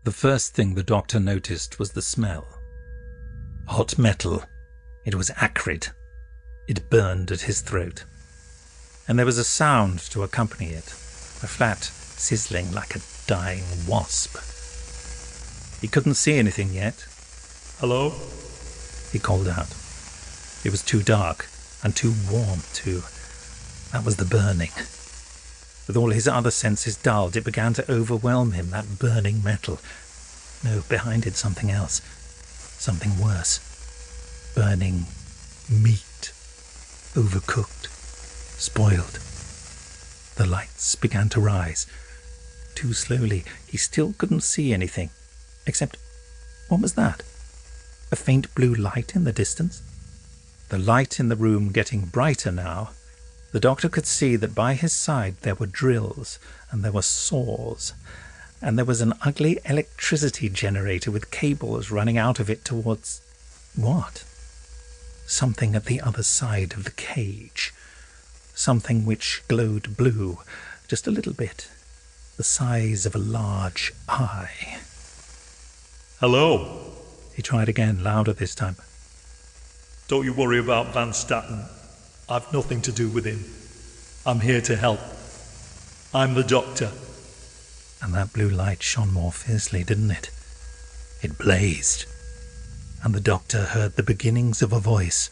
The first thing the doctor noticed was the smell. Hot metal. It was acrid. It burned at his throat. And there was a sound to accompany it, a flat sizzling like a dying wasp. He couldn't see anything yet. "Hello?" he called out. It was too dark, and too warm, too. That was the burning. With all his other senses dulled, it began to overwhelm him, that burning metal. No, behind it something else. Something worse. Burning meat. Overcooked. Spoiled. The lights began to rise. Too slowly, he still couldn't see anything. Except, what was that? A faint blue light in the distance? The light in the room getting brighter now. The doctor could see that by his side there were drills, and there were saws, and there was an ugly electricity generator with cables running out of it towards... what? Something at the other side of the cage. Something which glowed blue, just a little bit, the size of a large eye. "Hello," he tried again, louder this time. "Don't you worry about Van Statten. I've nothing to do with him. I'm here to help. I'm the doctor." And that blue light shone more fiercely, didn't it? It blazed. And the doctor heard the beginnings of a voice,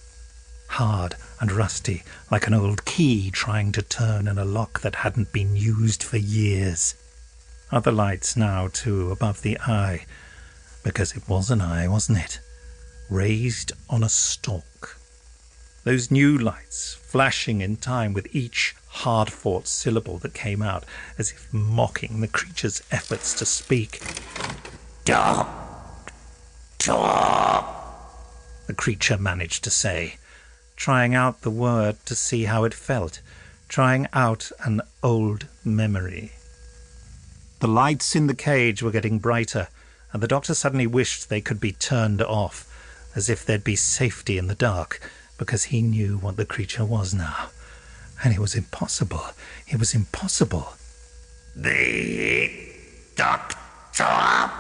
hard and rusty, like an old key trying to turn in a lock that hadn't been used for years. Other lights now, too, above the eye, because it was an eye, wasn't it? Raised on a stalk. Those new lights, flashing in time with each hard-fought syllable that came out, as if mocking the creature's efforts to speak. "Doctor," the creature managed to say, trying out the word to see how it felt, trying out an old memory. The lights in the cage were getting brighter, and the doctor suddenly wished they could be turned off, as if there'd be safety in the dark, because he knew what the creature was now. And it was impossible. It was impossible. "The doctor,"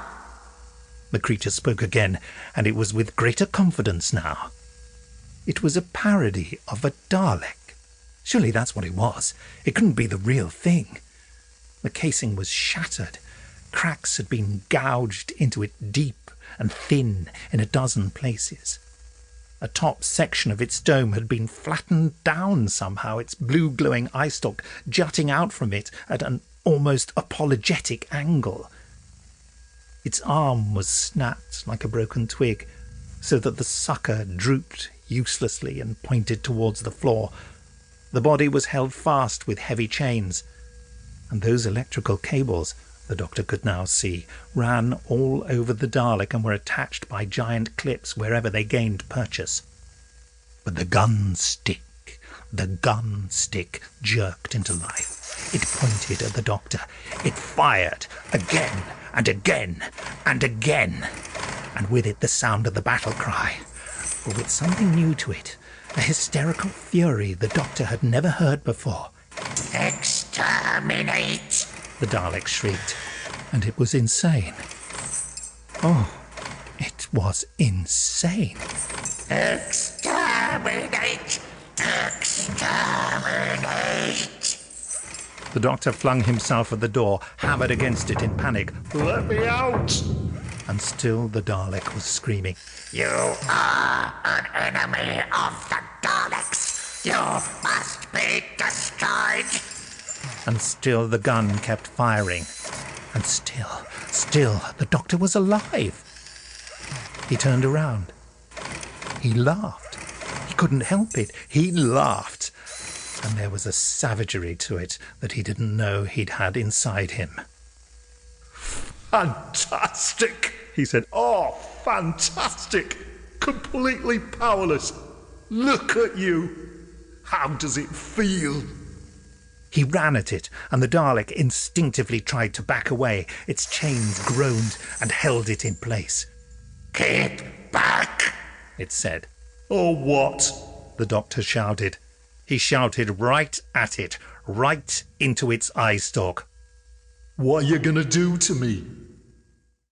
the creature spoke again, and it was with greater confidence now. It was a parody of a Dalek. Surely that's what it was. It couldn't be the real thing. The casing was shattered. Cracks had been gouged into it deep and thin in a dozen places. A top section of its dome had been flattened down somehow, its blue glowing eye stalk jutting out from it at an almost apologetic angle. Its arm was snapped like a broken twig, so that the sucker drooped uselessly and pointed towards the floor. The body was held fast with heavy chains, and those electrical cables, the doctor could now see, ran all over the Dalek and were attached by giant clips wherever they gained purchase. But the gun stick jerked into life. It pointed at the doctor. It fired again and again and again, and with it the sound of the battle cry, but with something new to it, a hysterical fury the doctor had never heard before. "Exterminate!" the Dalek shrieked, and it was insane. Oh, it was insane. "Exterminate! Exterminate!" The doctor flung himself at the door, hammered against it in panic. "Let me out!" And still the Dalek was screaming. "You are an enemy of the Daleks. You must be destroyed." And still the gun kept firing. And still, the doctor was alive. He turned around. He laughed. He couldn't help it. He laughed. And there was a savagery to it that he didn't know he'd had inside him. "Fantastic," he said. "Oh, fantastic. Completely powerless. Look at you. How does it feel?" He ran at it, and the Dalek instinctively tried to back away. Its chains groaned and held it in place. "Keep back," it said. "Or what?" the doctor shouted. He shouted right at it, right into its eye stalk. "What are you going to do to me?"